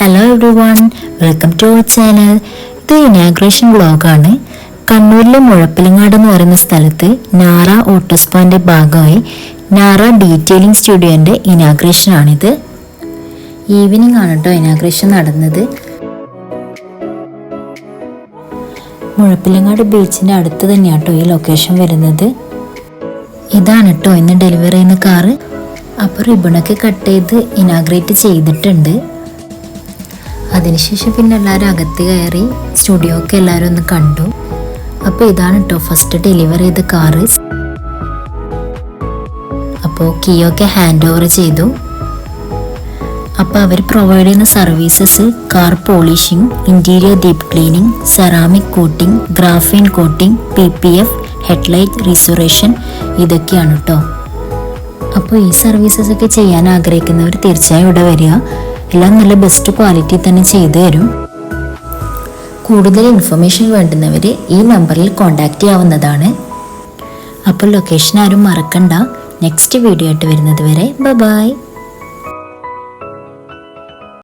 Hello everyone, welcome to our channel. ഇത് inauguration വ്ളോഗാണ്. കണ്ണൂരിലെ മുഴപ്പിലങ്ങാട് എന്ന് പറയുന്ന സ്ഥലത്ത് നാറ ഓട്ടോസ്പാന്റെ ഭാഗമായി നാറ ഡീറ്റെയിലിംഗ് സ്റ്റുഡിയോന്റെ ഇനാഗ്രേഷൻ ആണിത്. ഈവനിങ് ആണ് കേട്ടോ ഇനാഗ്രേഷൻ നടന്നത്. മുഴപ്പിലങ്ങാട് ബീച്ചിന്റെ അടുത്ത് തന്നെയാണ് കേട്ടോ ഈ ലൊക്കേഷൻ വരുന്നത്. ഇതാണ് കേട്ടോ ഇന്ന് ഡെലിവറി ചെയ്യുന്ന കാറ്. അപ്പോൾ റിബണൊക്കെ കട്ട് ചെയ്ത് ഇനാഗ്രേറ്റ് ചെയ്തിട്ടുണ്ട്. അതിനുശേഷം പിന്നെ എല്ലാവരും അകത്ത് കയറി സ്റ്റുഡിയോ ഒക്കെ എല്ലാവരും ഒന്ന് കണ്ടു. അപ്പോൾ ഇതാണ് കേട്ടോ ഫസ്റ്റ് ഡെലിവറി ചെയ്ത കാറ്. അപ്പോൾ കീയൊക്കെ ഹാൻഡ് ഓവർ ചെയ്തു. അപ്പോൾ അവർ പ്രൊവൈഡ് ചെയ്യുന്ന services car polishing, interior deep cleaning, ceramic coating, graphene coating, PPF, headlight restoration, ഇതൊക്കെയാണ് കേട്ടോ. അപ്പോൾ ഈ സർവീസസ് ഒക്കെ ചെയ്യാൻ ആഗ്രഹിക്കുന്നവർ തീർച്ചയായും ഇവിടെ വരിക. എല്ലാം നല്ല ബെസ്റ്റ് ക്വാളിറ്റി തന്നെ ചെയ്തു തരും. കൂടുതൽ ഇൻഫർമേഷൻ വേണ്ടുന്നവർ ഈ നമ്പറിൽ കോൺടാക്റ്റ് ചെയ്യാവുന്നതാണ്. അപ്പോൾ ലൊക്കേഷൻ ആരും മറക്കണ്ട. നെക്സ്റ്റ് വീഡിയോ ആയിട്ട് വരുന്നത് വരെ ബൈ.